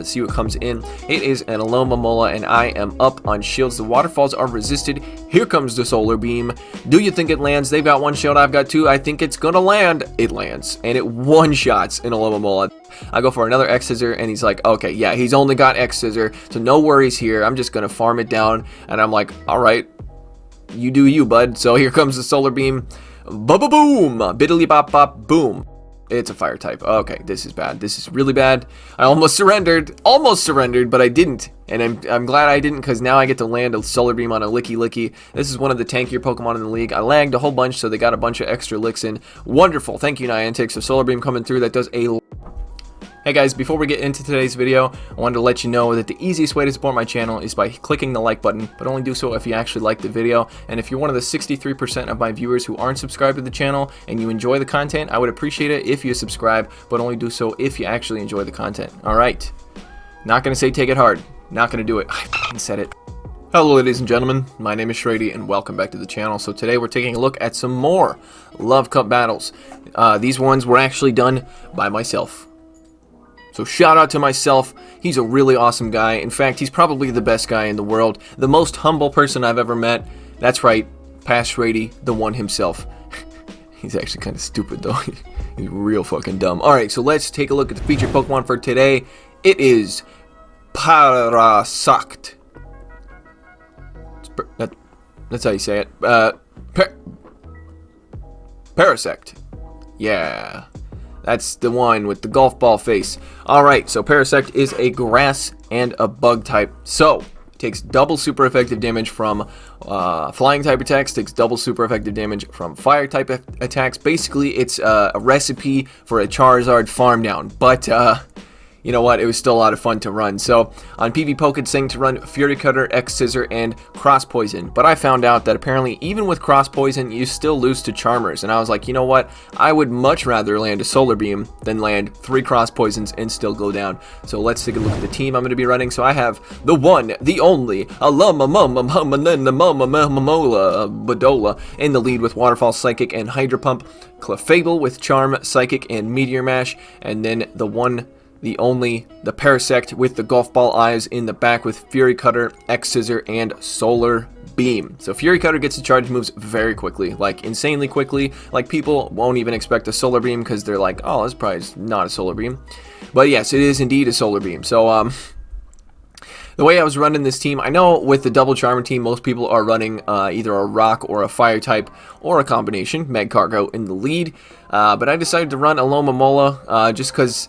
Let's see what comes in. It is an Alomomola, and I am up on shields. The waterfalls are resisted. Here comes the solar beam. Do you think it lands? They've got one shield, I've got two. I think it's gonna land. It lands, and it one-shots an Alomomola. I go for another X Scissor, and he's like, okay, yeah, he's only got X Scissor, so no worries here. I'm just gonna farm it down, and I'm like, all right, you do you, bud. So here comes the solar beam. Ba-ba-boom! Biddly-bop-bop, boom. It's a fire type. Okay, this is bad. This is really bad. I almost surrendered, but I didn't. And I'm glad I didn't, because now I get to land a solar beam on a Licky. This is one of the tankier Pokemon in the league. I lagged a whole bunch, so they got a bunch of extra licks in. Wonderful. Thank you, Niantic. So solar beam coming through. That does a... Hey guys, before we get into today's video, I wanted to let you know that the easiest way to support my channel is by clicking the like button, but only do so if you actually like the video. And if you're one of the 63% of my viewers who aren't subscribed to the channel and you enjoy the content, I would appreciate it if you subscribe, but only do so if you actually enjoy the content. Alright, not gonna say take it hard, not gonna do it, I f***ing said it. Hello ladies and gentlemen, my name is Shrady and welcome back to the channel. So today we're taking a look at some more Love Cup battles. These ones were actually done by myself. So shout out to myself. He's a really awesome guy. In fact, he's probably the best guy in the world. The most humble person I've ever met. That's right, past Shrady, the one himself. He's actually kind of stupid though. He's real fucking dumb. Alright, so let's take a look at the featured Pokemon for today. It is Parasect. That's how you say it. Parasect. Yeah. That's the one with the golf ball face. Alright, so Parasect is a grass and a bug type. So, it takes double super effective damage from flying type attacks, takes double super effective damage from fire type attacks. Basically, it's a recipe for a Charizard farm down. But, you know what, it was still a lot of fun to run. So on PvPoke it's saying to run Fury Cutter, X Scissor, and Cross Poison. But I found out that apparently even with Cross Poison you still lose to Charmers. And I was like, you know what, I would much rather land a Solar Beam than land 3 Cross Poisons and still go down. So let's take a look at the team I'm going to be running. So I have the one, the only, Alomomola Badola in the lead with Waterfall, Psychic, and Hydro Pump. Clefable with Charm, Psychic, and Meteor Mash. And then the one, the only, the Parasect with the golf ball eyes in the back with Fury Cutter, X Scissor, and Solar Beam. So Fury Cutter gets the charge moves very quickly, like insanely quickly. Like people won't even expect a Solar Beam because they're like, oh, that's probably not a Solar Beam. But yes, it is indeed a Solar Beam. So the way I was running this team, I know with the double Charmer team, most people are running either a Rock or a Fire type or a combination, Magcargo in the lead. But I decided to run Alomomola just because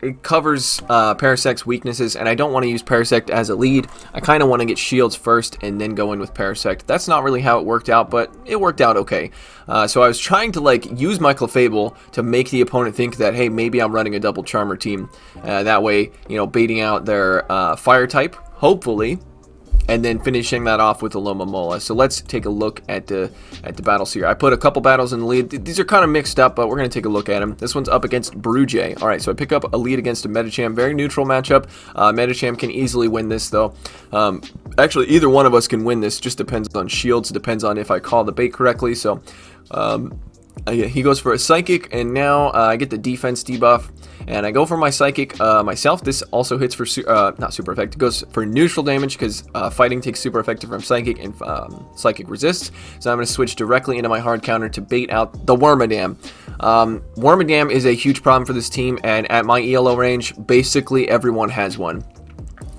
it covers Parasect's weaknesses, and I don't want to use Parasect as a lead. I kind of want to get shields first and then go in with Parasect. That's not really how it worked out, but it worked out okay. So I was trying to like use my Clefable to make the opponent think that, hey, maybe I'm running a double Charmer team. That way, you know, baiting out their Fire type, hopefully, and then finishing that off with Alomomola. So let's take a look at the battles here. I put a couple battles in the lead. These are kind of mixed up, but we're going to take a look at them. This one's up against Brujay. Alright, so I pick up a lead against a Medicham. Very neutral matchup. Medicham can easily win this, though. Actually, either one of us can win this. Just depends on shields. Depends on if I call the bait correctly. So, he goes for a Psychic, and now I get the defense debuff, and I go for my Psychic myself. This also hits for, not super effective, it goes for neutral damage, because fighting takes super effective from Psychic, and Psychic resists, so I'm going to switch directly into my hard counter to bait out the Wormadam. Wormadam is a huge problem for this team, and at my ELO range, basically everyone has one.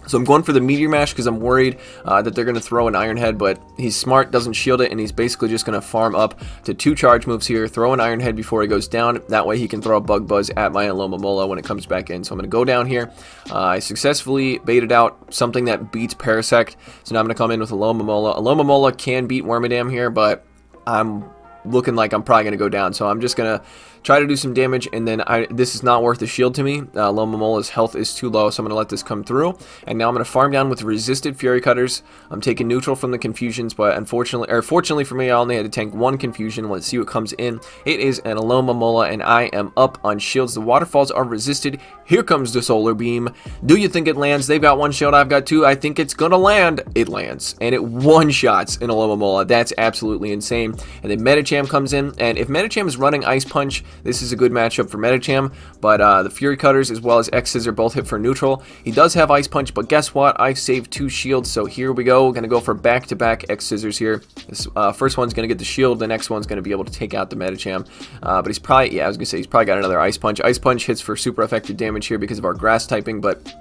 So I'm going for the Meteor Mash because I'm worried that they're going to throw an Iron Head, but he's smart, doesn't shield it, and he's basically just going to farm up to 2 charge moves here, throw an Iron Head before he goes down. That way he can throw a Bug Buzz at my Alomomola when it comes back in. So I'm going to go down here. I successfully baited out something that beats Parasect, so now I'm going to come in with Alomomola. Alomomola can beat Wormadam here, but I'm looking like I'm probably going to go down, so I'm just going to try to do some damage, and then this is not worth the shield to me. Alomomola's health is too low, so I'm going to let this come through, and now I'm going to farm down with resisted Fury Cutters. I'm taking neutral from the confusions, but fortunately for me, I only had to tank 1 confusion. Let's see what comes in. It is an Alomomola, and I am up on shields. The waterfalls are resisted. Here comes the solar beam. Do you think it lands? They've got 1 shield, I've got 2. I think it's going to land. It lands, and it one-shots an Alomomola. That's absolutely insane. And then Medicham Medicham comes in, and if Medicham is running Ice Punch, this is a good matchup for Medicham, but the Fury Cutters as well as X-Scissor both hit for neutral. He does have Ice Punch, but guess what? I saved 2 shields, so here we go. We're going to go for back-to-back X-Scissors here. This first one's going to get the shield, the next one's going to be able to take out the Medicham, but he's probably, yeah, I was going to say, he's probably got another Ice Punch. Ice Punch hits for super effective damage here because of our grass typing, but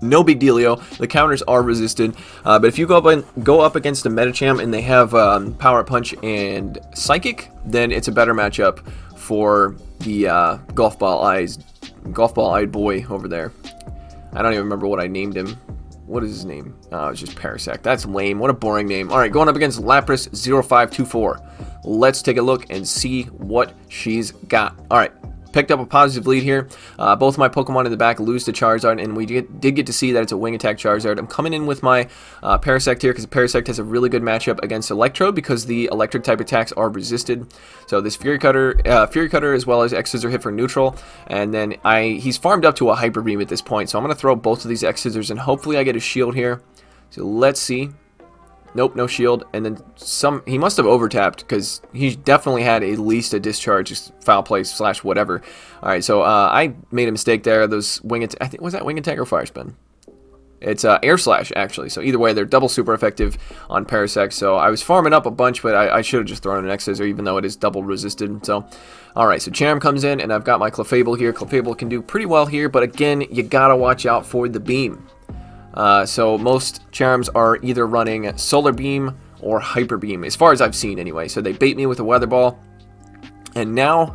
no big dealio. The counters are resisted, but if you go up against a Medicham and they have Power Punch and Psychic, then it's a better matchup for the Golf Ball Eyed boy over there. I don't even remember what I named him. What is his name? Oh, it's just Parasect. That's lame. What a boring name. All right, going up against Lapras 0524. Let's take a look and see what she's got. All right. Picked up a positive lead here. Both my Pokemon in the back lose to Charizard, and we did get to see that it's a Wing Attack Charizard. I'm coming in with my Parasect here because Parasect has a really good matchup against Electrode because the electric type attacks are resisted. So this Fury Cutter as well as X-Scissor hit for neutral, and then he's farmed up to a Hyper Beam at this point. So I'm going to throw both of these X-Scissors, and hopefully I get a shield here. So let's see. Nope, no shield, and then he must have overtapped because he definitely had at least a discharge, just foul play / whatever. All right, so I made a mistake there. Those I think was that Wing Attack or Fire Spin? It's Air Slash actually. So either way, they're double super effective on Parasect. So I was farming up a bunch, but I should have just thrown an X-Scissor, even though it is double resisted. So, all right, so Charm comes in, and I've got my Clefable here. Clefable can do pretty well here, but again, you gotta watch out for the beam. So most Charms are either running Solar Beam or Hyper Beam, as far as I've seen anyway. So they bait me with a Weather Ball, and now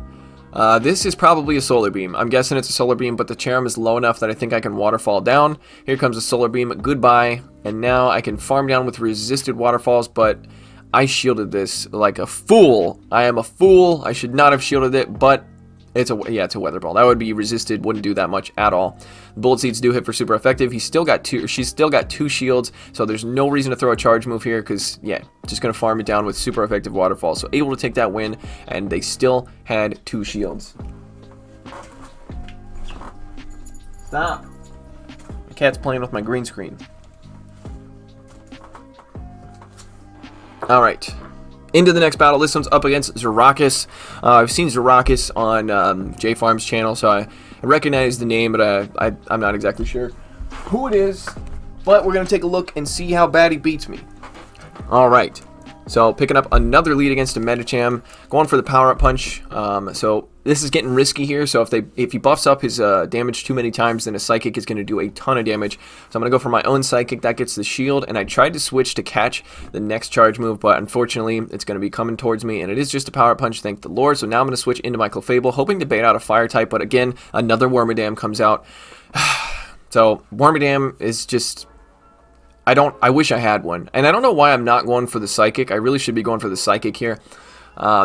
this is probably a Solar Beam. I'm guessing it's a Solar Beam, but the Charm is low enough that I think I can Waterfall down. Here comes a Solar Beam, goodbye, and now I can farm down with resisted Waterfalls, but I shielded this like a fool. I am a fool. I should not have shielded it, but it's a Weather Ball. That would be resisted, wouldn't do that much at all. Bullet Seeds do hit for super effective. She's still got 2 shields, so there's no reason to throw a charge move here because, yeah, just going to farm it down with super effective Waterfall. So able to take that win, and they still had 2 shields. Stop. My cat's playing with my green screen. All right. Into the next battle. This one's up against Zarakus. I've seen Zarakus on JFarm's channel, so I recognize the name, but I'm not exactly sure who it is. But we're going to take a look and see how bad he beats me. Alright, so picking up another lead against a Medicham. Going for the Power Up Punch. So this is getting risky here, so if he buffs up his damage too many times, then a Psychic is going to do a ton of damage. So I'm going to go for my own Psychic. That gets the shield, and I tried to switch to catch the next charge move, but unfortunately, it's going to be coming towards me, and it is just a Power Punch, thank the Lord. So now I'm going to switch into my Clefable, hoping to bait out a Fire type, but again, another Wormadam comes out. So Wormadam is just... I wish I had one, and I don't know why I'm not going for the Psychic. I really should be going for the Psychic here,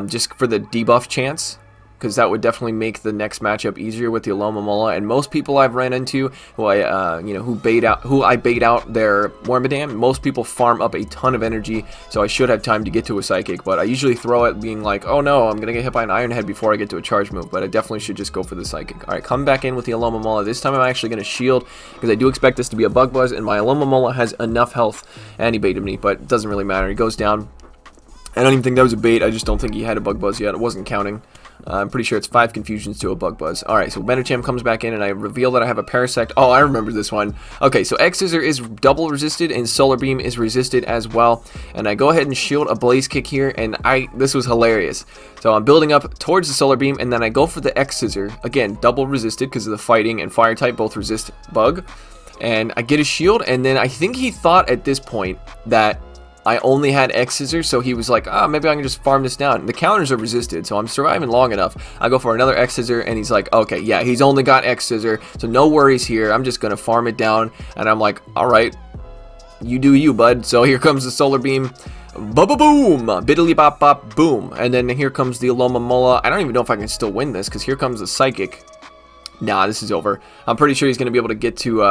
just for the debuff chance, because that would definitely make the next matchup easier with the Alomomola. And most people I've ran into who I bait out their Wormadam, most people farm up a ton of energy, so I should have time to get to a Psychic. But I usually throw it being like, oh no, I'm gonna get hit by an Iron Head before I get to a charge move. But I definitely should just go for the Psychic. All right, come back in with the Alomomola. This time I'm actually gonna shield because I do expect this to be a Bug Buzz, and my Alomomola has enough health, and he baited me, but it doesn't really matter. He goes down. I don't even think that was a bait. I just don't think he had a Bug Buzz yet. It wasn't counting. I'm pretty sure it's 5 confusions to a Bug Buzz. Alright, so Medicham comes back in, and I reveal that I have a Parasect. Oh, I remember this one. Okay, so X-Scissor is double resisted, and Solar Beam is resisted as well. And I go ahead and shield a Blaze Kick here, and this was hilarious. So I'm building up towards the Solar Beam, and then I go for the X-Scissor. Again, double resisted because of the Fighting and Fire type both resist Bug. And I get a shield, and then I think he thought at this point that I only had X-Scissor, so he was like, maybe I can just farm this down. The counters are resisted, so I'm surviving long enough. I go for another X-Scissor, and he's like, okay, yeah, he's only got X-Scissor, so no worries here. I'm just going to farm it down, and I'm like, all right, you do you, bud. So here comes the Solar Beam. Ba-ba-boom! Biddly-bop-bop-boom. And then here comes the Alomomola. I don't even know if I can still win this, because here comes the Psychic. Nah, this is over. I'm pretty sure he's going to be able to get to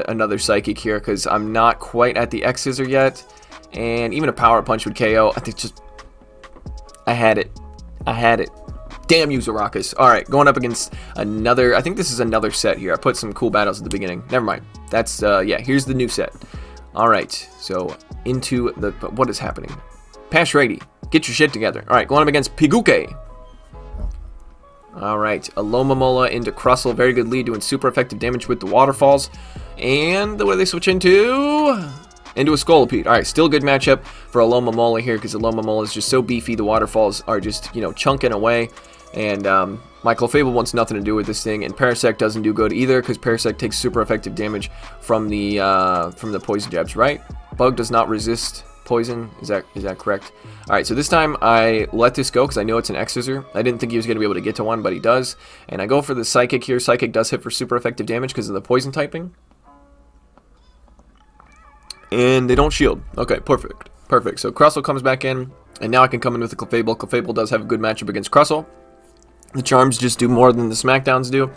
another Psychic here, because I'm not quite at the X-Scissor yet. And even a Power Punch would KO. I think I had it. Damn you, Zarakus. Alright, going up against another... I think this is another set here. I put some cool battles at the beginning. Never mind. That's, yeah, here's the new set. Alright, so into the... What is happening? Pass Shrady. Get your shit together. Alright, going up against Piguke. Alright, Alomomola into Crustle. Very good lead, doing super effective damage with the waterfalls. And what do they switch into? Into a Scolipede. Alright, still a good matchup for Alomomola here, because Alomomola is just so beefy. The waterfalls are just, you know, chunking away. And my Clefable wants nothing to do with this thing. And Parasect doesn't do good either, because Parasect takes super effective damage from the poison jabs, right? Bug does not resist poison. Is that correct? Alright, so this time I let this go because I know it's an X-Scissor. I didn't think he was going to be able to get to one, but he does. And I go for the Psychic here. Psychic does hit for super effective damage because of the poison typing. And they don't shield. Okay, perfect. Perfect. So Crustle comes back in, and now I can come in with the Clefable. Clefable does have a good matchup against Crustle. The Charms just do more than the Smackdowns do.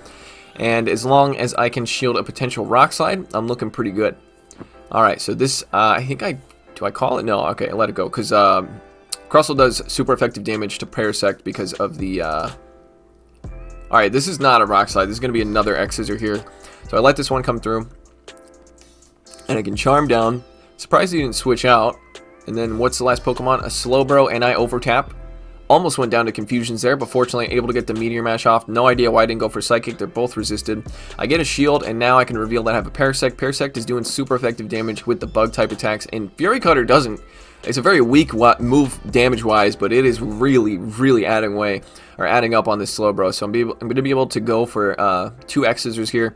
And as long as I can shield a potential Rock Slide, I'm looking pretty good. Alright, so this, I think do I call it? No, okay, I let it go. Because Crustle does super effective damage to Parasect because of the... Alright, this is not a Rock Slide. This is going to be another X-Scissor here. So I let this one come through. And I can Charm down. Surprised he didn't switch out. And then what's the last Pokemon? A Slowbro, and I Overtap. Almost went down to Confusions there, but fortunately able to get the Meteor Mash off. No idea why I didn't go for Psychic. They're both resisted. I get a Shield, and now I can reveal that I have a Parasect. Parasect is doing super effective damage with the Bug type attacks, and Fury Cutter doesn't. It's a very weak move damage-wise, but it is really, really adding up on this Slowbro. So I'm going to be able to go for 2 X-Scissors here.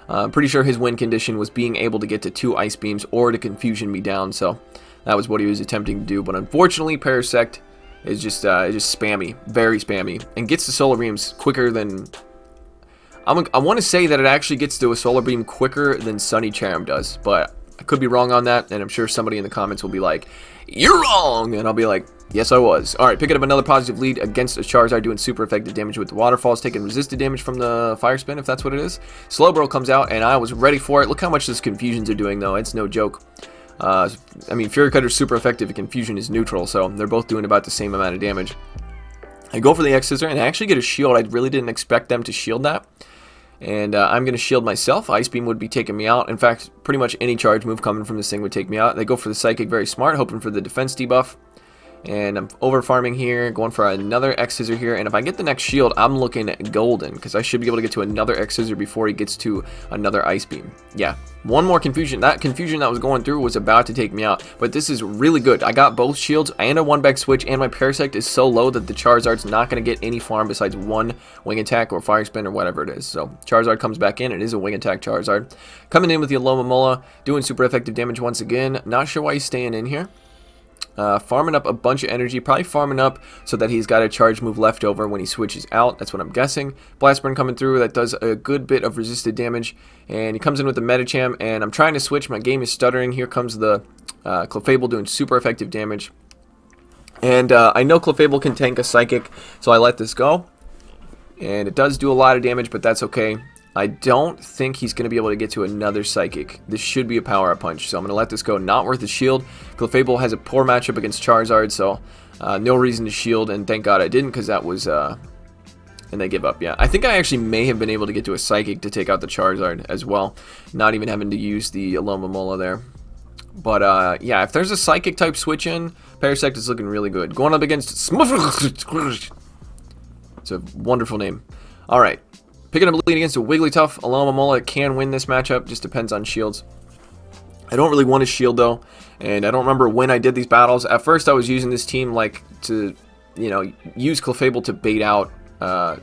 I'm pretty sure his win condition was being able to get to 2 Ice Beams or to Confusion me down, so that was what he was attempting to do. But unfortunately, Parasect is just spammy, very spammy, and gets the Solar Beams quicker than... I want to say that it actually gets to a Solar Beam quicker than Sunny Charm does, but I could be wrong on that, and I'm sure somebody in the comments will be like, "You're wrong!" And I'll be like, yes, I was. Alright, picking up another positive lead against a Charizard, doing super effective damage with the Waterfalls, taking resisted damage from the Fire Spin, if that's what it is. Slowbro comes out, and I was ready for it. Look how much this Confusions are doing, though. It's no joke. I mean, Fury Cutter is super effective, and Confusion is neutral, so they're both doing about the same amount of damage. I go for the X-Scissor, and I actually get a shield. I really didn't expect them to shield that. And I'm going to shield myself. Ice Beam would be taking me out. In fact, pretty much any charge move coming from this thing would take me out. They go for the Psychic, very smart, hoping for the defense debuff. And I'm over farming here, going for another X-Scissor here. And if I get the next shield, I'm looking at golden, because I should be able to get to another X-Scissor before he gets to another Ice Beam. Yeah, one more Confusion. That Confusion that was going through was about to take me out, but this is really good. I got both shields and a 1-back switch, and my Parasect is so low that the Charizard's not going to get any farm besides one Wing Attack or Fire Spin or whatever it is. So Charizard comes back in. It is a Wing Attack Charizard. Coming in with the Alomomola, doing super effective damage once again. Not sure why he's staying in here. Farming up a bunch of energy, probably farming up so that he's got a charge move left over when he switches out. That's what I'm guessing. Blast Burn coming through, that does a good bit of resisted damage, and he comes in with the Medicham, and I'm trying to switch. My game is stuttering. Here comes the Clefable doing super effective damage, and I know Clefable can tank a Psychic, so I let this go, and it does do a lot of damage, but that's okay. I don't think he's going to be able to get to another Psychic. This should be a power-up punch, so I'm going to let this go. Not worth a shield. Clefable has a poor matchup against Charizard, so no reason to shield, and thank God I didn't, because that was... and they give up, yeah. I think I actually may have been able to get to a Psychic to take out the Charizard as well, not even having to use the Alomomola there. But, yeah, if there's a Psychic-type switch-in, Parasect is looking really good. Going up against Smuff... It's a wonderful name. Alright. Picking up a lead against a Wigglytuff. Alomomola can win this matchup. Just depends on shields. I don't really want a shield, though. And I don't remember when I did these battles. At first, I was using this team, like, to, you know, use Clefable to bait out,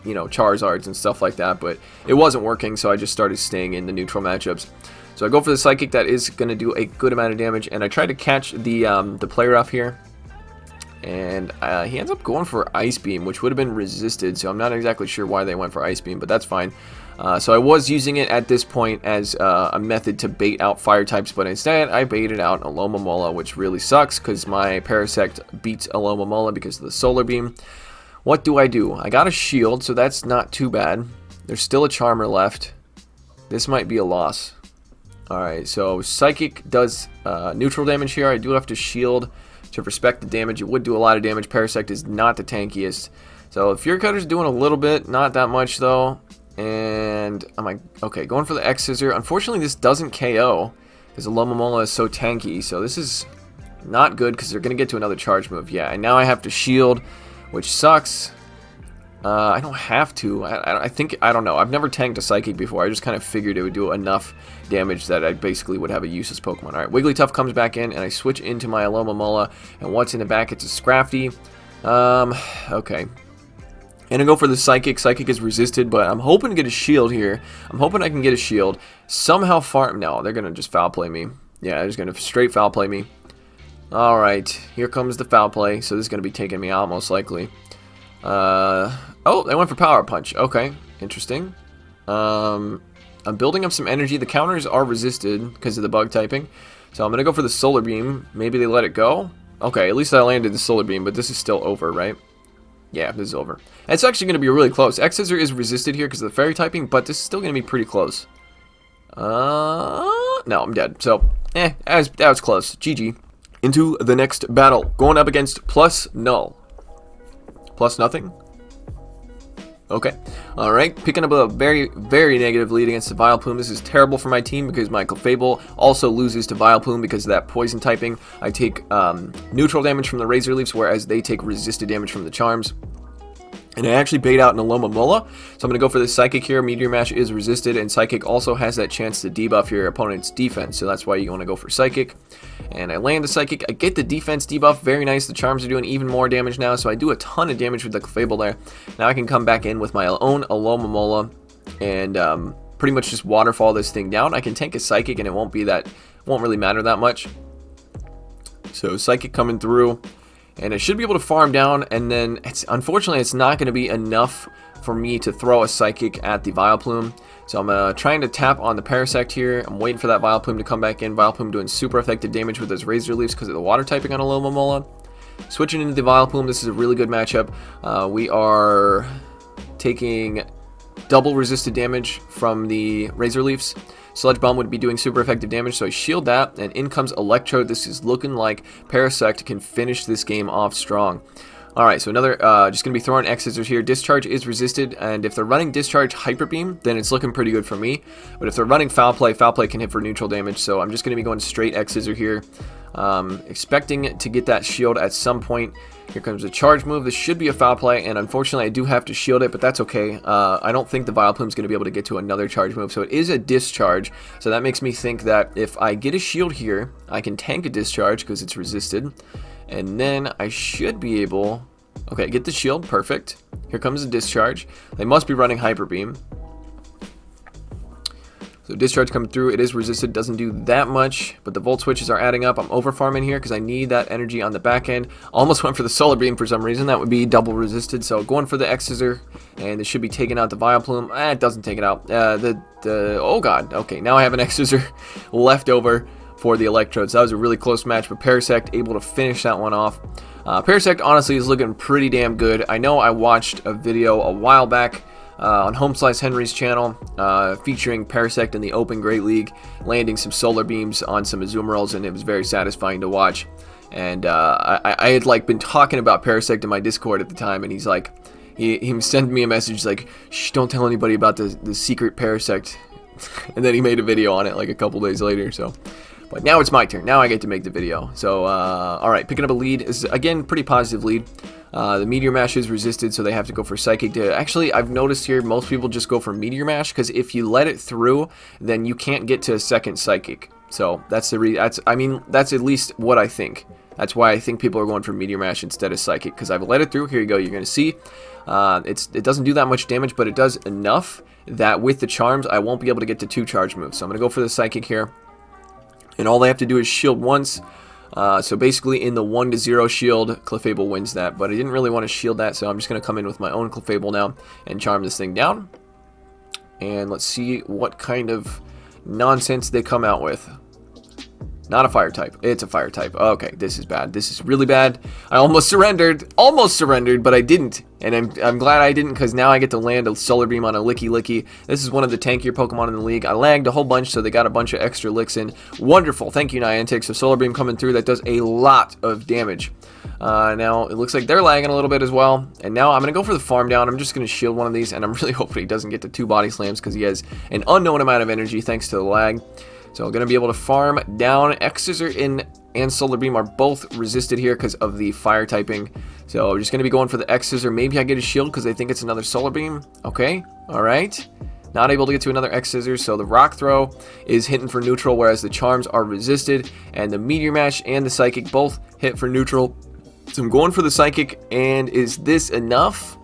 you know, Charizards and stuff like that. But it wasn't working, so I just started staying in the neutral matchups. So I go for the Psychic. That is going to do a good amount of damage. And I try to catch the player off here. And he ends up going for Ice Beam, which would have been resisted, so I'm not exactly sure why they went for Ice Beam, but that's fine. So I was using it at this point as a method to bait out fire types, but instead I baited out Alomomola, which really sucks because my Parasect beats Alomomola because of the Solar Beam. What do? I got a shield, so that's not too bad. There's still a Charmer left. This might be a loss. Alright, so Psychic does neutral damage here. I do have to shield to respect the damage. It would do a lot of damage. Parasect is not the tankiest. So Fury Cutter's doing a little bit, not that much though. And okay, going for the X-Scissor. Unfortunately, this doesn't KO because Alomomola is so tanky. So this is Not good, because they're going to get to another charge move. Yeah, and now I have to shield, which sucks. I don't have to. I think, I don't know. I've never tanked a Psychic before. I just kind of figured it would do enough damage that I basically would have a useless Pokemon. Alright, Wigglytuff comes back in, and I switch into my Alomomola, and what's in the back? It's a Scrafty. Okay. And I go for the Psychic. Psychic is resisted, but I'm hoping to get a shield here. I'm hoping I can get a shield. Somehow farm... No, they're going to just foul play me. Yeah, they're just going to straight foul play me. Alright, here comes the foul play. So this is going to be taking me out, most likely. Oh, they went for Power Punch. Okay, interesting. I'm building up some energy. The counters are resisted because of the bug typing. So I'm going to go for the Solar Beam. Maybe they let it go. Okay, at least I landed the Solar Beam, but this is still over, right? Yeah, this is over. It's actually going to be really close. X-Scissor is resisted here because of the Fairy typing, but this is still going to be pretty close. No, I'm dead. So, that was close. GG. Into the next battle. Going up against Plus Null. Plus nothing? Okay. Alright, picking up a very, very negative lead against the Vileplume. This is terrible for my team because my Clefable also loses to Vileplume because of that poison typing. I take neutral damage from the Razor Leafs, whereas they take resisted damage from the Charms. And I actually bait out an Alomomola, so I'm going to go for the Psychic here. Meteor Mash is resisted, and Psychic also has that chance to debuff your opponent's defense, so that's why you want to go for Psychic. And I land the Psychic. I get the defense debuff. Very nice. The Charms are doing even more damage now, so I do a ton of damage with the Clefable there. Now I can come back in with my own Alomomola and pretty much just waterfall this thing down. I can tank a Psychic, and it won't really matter that much. So Psychic coming through. And I should be able to farm down, and then unfortunately it's not going to be enough for me to throw a Psychic at the Vileplume. So I'm trying to tap on the Parasect here. I'm waiting for that Vileplume to come back in. Vileplume doing super effective damage with his Razor Leafs because of the water typing on Alomomola. Switching into the Vileplume, this is a really good matchup. We are taking double resisted damage from the Razor Leafs. Sludge Bomb would be doing super effective damage, so I shield that, and in comes Electrode. This is looking like Parasect can finish this game off strong. Alright, so another, just going to be throwing X-Scissors here. Discharge is resisted, and if they're running Discharge Hyper Beam, then it's looking pretty good for me. But if they're running Foul Play can hit for neutral damage, so I'm just going to be going straight X-Scissor here. Expecting to get that shield at some point. Here comes a charge move. This should be a foul play, and unfortunately I do have to shield it, but that's okay. I don't think the Vileplume is going to be able to get to another charge move, so it is a discharge. So that makes me think that if I get a shield here, I can tank a discharge because it's resisted. And then I should be able... Okay, get the shield. Perfect. Here comes a discharge. They must be running Hyper Beam. So discharge coming through, it is resisted, doesn't do that much, but the volt switches are adding up. I'm over farming here because I need that energy on the back end. Almost went for the Solar Beam for some reason. That would be double resisted, so going for the X-Scissor, and this should be taking out the Vileplume. It doesn't take it out. Oh god, okay, now I have an X-Scissor left over for the Electrodes. That was a really close match, but Parasect able to finish that one off. Parasect honestly is looking pretty damn good. I know I watched a video a while back on Home Slice Henry's channel, featuring Parasect in the Open Great League, landing some Solar Beams on some Azumarill, and it was very satisfying to watch. And I had like been talking about Parasect in my Discord at the time, and he's like, he sent me a message like, shh, don't tell anybody about the secret Parasect. And then he made a video on it like a couple days later. So, but now it's my turn. Now I get to make the video. So, alright, picking up a lead is, again, pretty positive lead. The Meteor Mash is resisted, so they have to go for Psychic. Actually, I've noticed here most people just go for Meteor Mash, because if you let it through, then you can't get to a second Psychic. So, that's the that's at least what I think. That's why I think people are going for Meteor Mash instead of Psychic, because I've let it through. Here you go, you're going to see. It doesn't do that much damage, but it does enough that with the Charms, I won't be able to get to 2 charge moves. So I'm going to go for the Psychic here. And all they have to do is shield once. So basically in the 1-0 shield, Clefable wins that. But I didn't really want to shield that, so I'm just going to come in with my own Clefable now and charm this thing down. And let's see what kind of nonsense they come out with. Not a fire type. It's a fire type. Okay, this is bad. This is really bad. I almost surrendered. Almost surrendered, but I didn't. And I'm glad I didn't, because now I get to land a Solar Beam on a Licky Licky. This is one of the tankier Pokemon in the league. I lagged a whole bunch, so they got a bunch of extra licks in. Wonderful. Thank you, Niantic. So Solar Beam coming through. That does a lot of damage. Now, it looks like they're lagging a little bit as well. And now I'm going to go for the farm down. I'm just going to shield one of these, and I'm really hoping he doesn't get to 2 body slams, because he has an unknown amount of energy thanks to the lag. So I'm going to be able to farm down X-Scissor in and Solar Beam are both resisted here because of the fire typing. So I'm just going to be going for the X Scissor. Maybe I get a shield because I think it's another Solar Beam. Okay, alright. Not able to get to another X Scissors, so the Rock Throw is hitting for neutral, whereas the Charms are resisted, and the Meteor Mash and the Psychic both hit for neutral. So I'm going for the Psychic, and is this enough?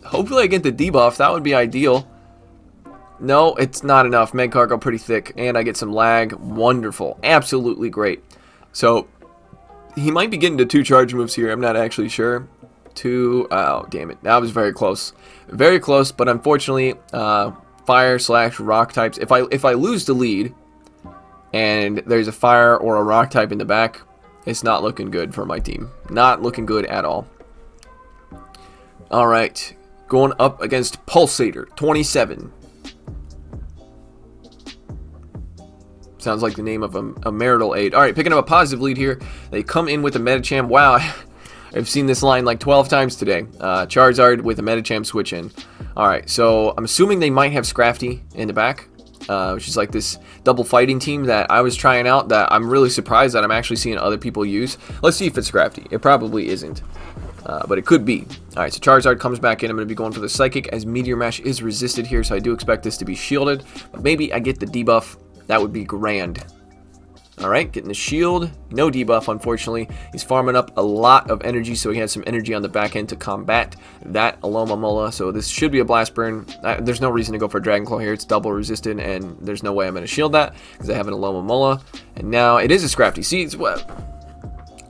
Hopefully I get the debuff, that would be ideal. No, it's not enough. Meg Cargo pretty thick, and I get some lag. Wonderful. Absolutely great. So he might be getting to 2 charge moves here, I'm not actually sure. 2, oh damn it, that was very close. Very close, but unfortunately, fire/rock types. If I lose the lead and there's a fire or a rock type in the back, it's not looking good for my team. Not looking good at all. Alright, going up against Pulsator 27. Sounds like the name of a marital aid. Alright, picking up a positive lead here. They come in with a Medicham. Wow, I've seen this line like 12 times today. Charizard with a Medicham switch in. Alright, so I'm assuming they might have Scrafty in the back, which is like this double fighting team that I was trying out that I'm really surprised that I'm actually seeing other people use. Let's see if it's Scrafty. It probably isn't, but it could be. Alright, so Charizard comes back in. I'm going to be going for the Psychic as Meteor Mash is resisted here, so I do expect this to be shielded. But maybe I get the debuff. That would be grand. Alright, getting the shield. No debuff, unfortunately. He's farming up a lot of energy, so he has some energy on the back end to combat that Alomomola. So this should be a Blast Burn. There's no reason to go for Dragon Claw here. It's double resistant, and there's no way I'm going to shield that because I have an Alomomola. And now it is a Scrafty. See, it's what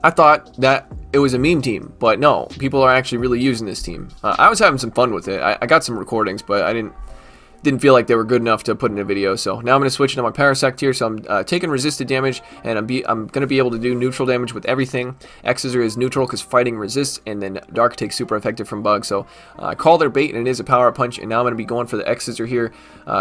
I thought that it was a meme team, but no, people are actually really using this team. I was having some fun with it. I got some recordings, but I didn't feel like they were good enough to put in a video. So now I'm going to switch into my Parasect here. So I'm taking resisted damage, and I'm going to be able to do neutral damage with everything. X Scissor is neutral because fighting resists, and then Dark takes super effective from Bug. So I call their bait, and it is a power punch, and now I'm going to be going for the X Scissor here.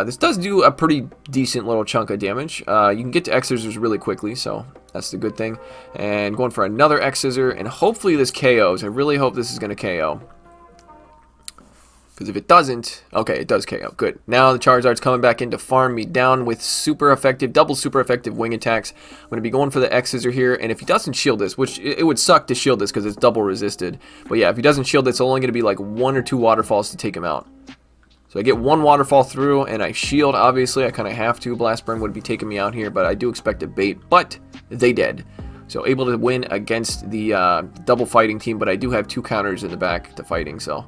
This does do a pretty decent little chunk of damage. You can get to X Scissors really quickly, so that's the good thing. And going for another X Scissor, and hopefully this KOs. I really hope this is going to KO. Because if it doesn't, okay, it does KO. Good. Now the Charizard's coming back in to farm me down with super effective, double super effective wing attacks. I'm going to be going for the X Scissor here, and if he doesn't shield this, which it would suck to shield this because it's double resisted. But yeah, if he doesn't shield this, it's only going to be like 1 or 2 waterfalls to take him out. So I get 1 waterfall through, and I shield, obviously. I kind of have to. Blast Burn would be taking me out here, but I do expect a bait. But they did. So able to win against the double fighting team, but I do have 2 counters in the back to fighting, so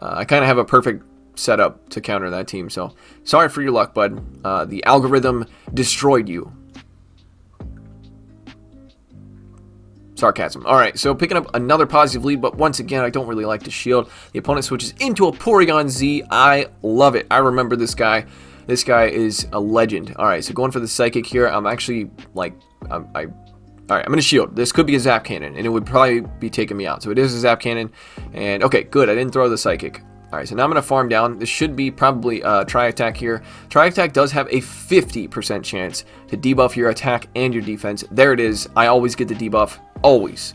I kind of have a perfect setup to counter that team. So sorry for your luck, bud. The algorithm destroyed you. Sarcasm. Alright, so picking up another positive lead, but once again, I don't really like to shield. The opponent switches into a Porygon Z. I love it. I remember this guy. This guy is a legend. Alright, so going for the Psychic here. I'm actually, like, Alright, I'm going to shield. This could be a Zap Cannon, and it would probably be taking me out. So it is a Zap Cannon, and okay, good. I didn't throw the Psychic. Alright, so now I'm going to farm down. This should be probably Tri-Attack here. Tri-Attack does have a 50% chance to debuff your attack and your defense. There it is. I always get the debuff. Always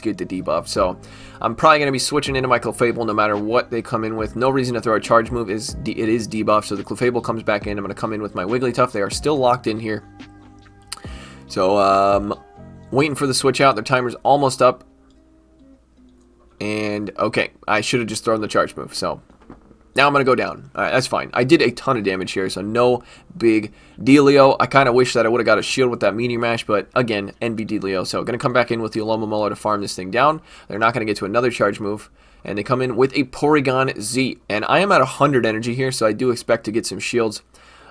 get the debuff. So I'm probably going to be switching into my Clefable no matter what they come in with. No reason to throw a charge move. It is debuff, so the Clefable comes back in. I'm going to come in with my Wigglytuff. They are still locked in here. So, waiting for the switch out. Their timer's almost up. And, okay, I should have just thrown the charge move. So, now I'm going to go down. Alright, that's fine. I did a ton of damage here, so no big dealio. I kind of wish that I would have got a shield with that Meteor Mash, but again, NB dealio. So, going to come back in with the Alomomola to farm this thing down. They're not going to get to another charge move. And they come in with a Porygon Z. And I am at 100 energy here, so I do expect to get some shields.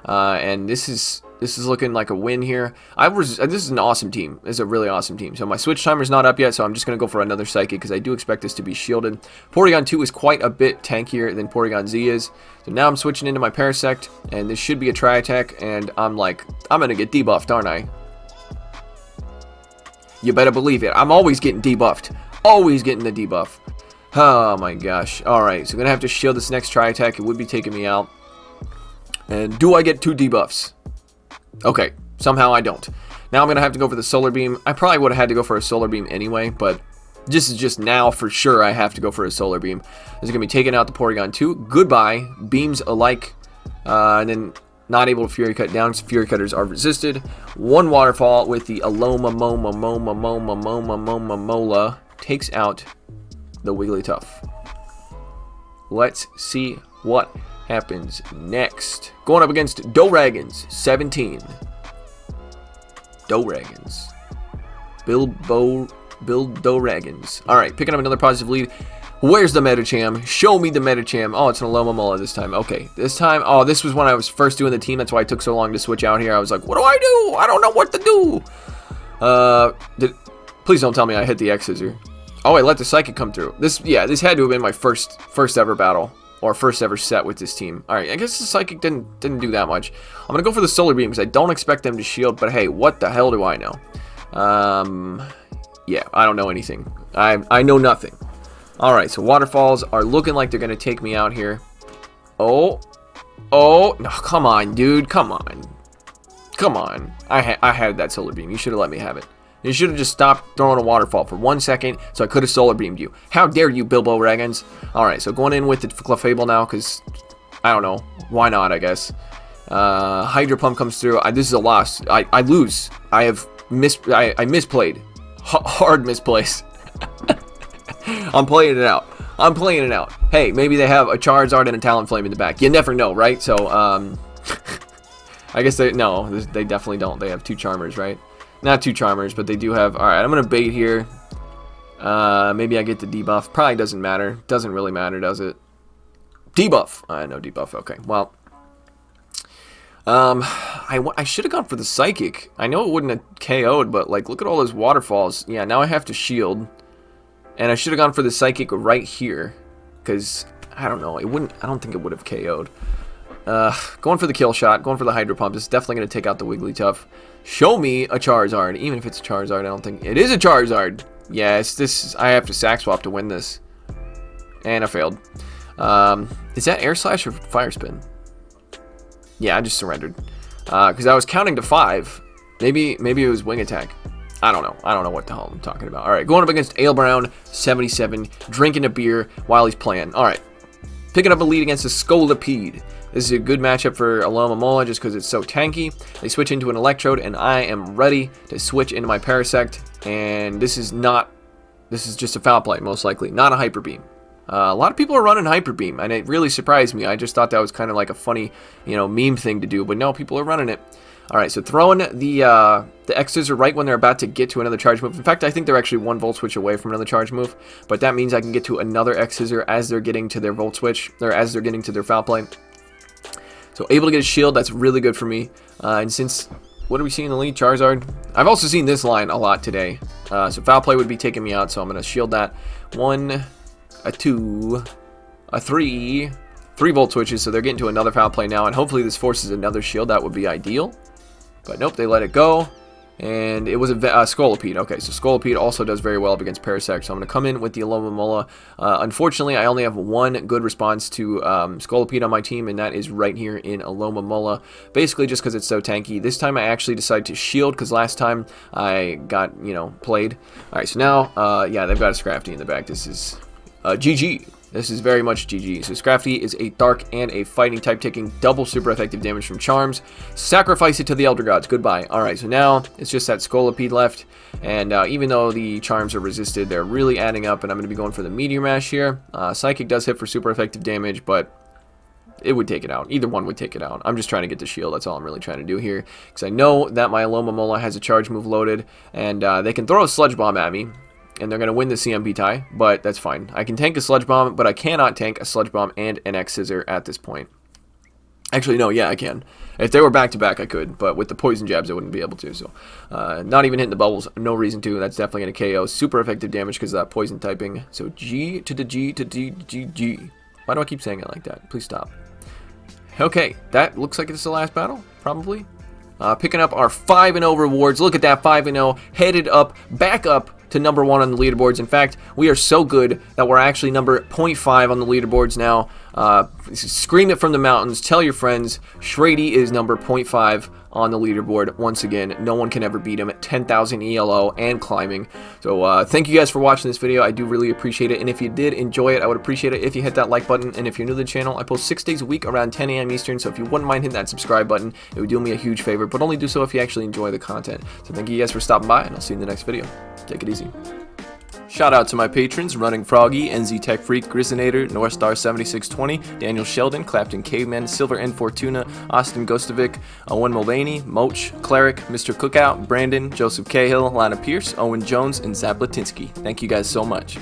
And this is looking like a win here. This is an awesome team. This is a really awesome team. So my switch timer's not up yet, so I'm just going to go for another Psychic because I do expect this to be shielded. Porygon 2 is quite a bit tankier than Porygon Z is. So now I'm switching into my Parasect, and this should be a Tri-Attack, and I'm like, I'm going to get debuffed, aren't I? You better believe it. I'm always getting debuffed. Always getting the debuff. Oh my gosh. Alright, so I'm going to have to shield this next Tri-Attack. It would be taking me out. And do I get 2 debuffs? Okay, somehow I don't. Now I'm going to have to go for the Solar Beam. I probably would have had to go for a Solar Beam anyway, but this is just now for sure I have to go for a Solar Beam. This is going to be taking out the Porygon 2. Goodbye. Beams alike. And then not able to Fury Cut down. Fury Cutters are resisted. One Waterfall with the Alomomola takes out the Wigglytuff. Let's see what happens next. Going up against Doragons, 17. Doragons. Doragons. Alright, picking up another positive lead. Where's the Medicham? Show me the Medicham. Oh, it's an Alomomola this time. Okay, this time, oh, this was when I was first doing the team. That's why it took so long to switch out here. I was like, what do I do? I don't know what to do. Please don't tell me I hit the X Scissor. Oh, I let the Psychic come through. This had to have been my first ever battle. Or first ever set with this team. Alright, I guess the Psychic didn't do that much. I'm going to go for the Solar Beam because I don't expect them to shield. But hey, what the hell do I know? Yeah, I don't know anything. I know nothing. Alright, so Waterfalls are looking like they're going to take me out here. Oh, no, come on, dude. Come on. I had that Solar Beam. You should have let me have it. You should have just stopped throwing a Waterfall for 1 second so I could have Solar Beamed you. How dare you, Bilbo Ragons? Alright, so going in with the Clefable now because, I don't know. Why not, I guess. Hydro Pump comes through. This is a loss. I lose. I misplayed. Hard misplaced. I'm playing it out. Hey, maybe they have a Charizard and a Talonflame in the back. You never know, right? So, I guess they definitely don't. They have 2 Charmers, right? Not 2 Charmers, but they do have... Alright, I'm going to bait here. Maybe I get the debuff. Probably doesn't matter. Doesn't really matter, does it? Debuff. No debuff. Okay, well... I should have gone for the Psychic. I know it wouldn't have KO'd, but, like, look at all those Waterfalls. Yeah, now I have to shield. And I should have gone for the Psychic right here. Because, I don't know, I don't think it would have KO'd. Going for the kill shot, going for the Hydro Pump. This is definitely going to take out the Wigglytuff. Show me a Charizard. Even if it's a Charizard, I don't think... It is a Charizard! Yeah, I have to sack swap to win this. And I failed. Is that Air Slash or Fire Spin? Yeah, I just surrendered. Because I was counting to 5. Maybe it was Wing Attack. I don't know. I don't know what the hell I'm talking about. Alright, going up against Ale Brown, 77. Drinking a beer while he's playing. Alright. Picking up a lead against a Scolipede. This is a good matchup for Alomomola just because it's so tanky. They switch into an Electrode, and I am ready to switch into my Parasect. And this is just a foul play, most likely. Not a Hyper Beam. A lot of people are running Hyper Beam, and it really surprised me. I just thought that was kind of like a funny, meme thing to do, but no, people are running it. Alright, so throwing the X Scissor right when they're about to get to another charge move. In fact, I think they're actually 1 Volt Switch away from another charge move, but that means I can get to another X Scissor as they're getting to their Volt Switch, or as they're getting to their foul play. So able to get a shield, that's really good for me. And since, what do we see in the lead? Charizard. I've also seen this line a lot today. So foul play would be taking me out, so I'm going to shield that. 1, a 2, a 3. 3 Volt Switches, so they're getting to another foul play now, and hopefully this forces another shield. That would be ideal. But nope, they let it go. And it was a Scolipede. Okay, so Scolipede also does very well up against Parasect. So I'm going to come in with the Alomomola. Unfortunately, I only have 1 good response to Scolipede on my team, and that is right here in Alomomola. Basically just because it's so tanky. This time I actually decided to shield because last time I got, played. Alright, so now, yeah, they've got a Scrafty in the back. This is GG. This is very much GG. So Scrafty is a dark and a fighting type, taking double super effective damage from charms. Sacrifice it to the Elder Gods. Goodbye. Alright, so now it's just that Scolipede left. And even though the charms are resisted, they're really adding up. And I'm going to be going for the Meteor Mash here. Psychic does hit for super effective damage, but it would take it out. Either one would take it out. I'm just trying to get the shield. That's all I'm really trying to do here. Because I know that my Alomomola has a charge move loaded. And they can throw a Sludge Bomb at me. And they're going to win the CMP tie, but that's fine. I can tank a Sludge Bomb, but I cannot tank a Sludge Bomb and an X Scissor at this point. Actually, no, yeah, I can. If they were back-to-back, I could, but with the Poison Jabs, I wouldn't be able to. So, not even hitting the bubbles, no reason to. That's definitely going to KO. Super effective damage because of that Poison typing. So, G to the G to D, G, G. Why do I keep saying it like that? Please stop. Okay, that looks like it's the last battle, probably. Picking up our 5-0 rewards. Look at that, 5-0. Headed up, back up to number 1 on the leaderboards. In fact, we are so good that we're actually number 0.5 on the leaderboards now. Scream it from the mountains. Tell your friends. Shrady is number 0.5 on the leaderboard. Once again, no one can ever beat him at 10,000 ELO and climbing. So thank you guys for watching this video. I do really appreciate it. And if you did enjoy it, I would appreciate it if you hit that like button. And if you're new to the channel, I post 6 days a week around 10 a.m. Eastern. So if you wouldn't mind hitting that subscribe button, it would do me a huge favor. But only do so if you actually enjoy the content. So thank you guys for stopping by, and I'll see you in the next video. Take it easy. Shout out to my patrons: Running Froggy, NZ Tech Freak, Grisinator, Northstar 7620, Daniel Sheldon, Clapton Caveman, Silver N Fortuna, Austin Gostovic, Owen Mulvaney, Moach, Cleric, Mr. Cookout, Brandon, Joseph Cahill, Lana Pierce, Owen Jones, and Zap Latinsky. Thank you guys so much.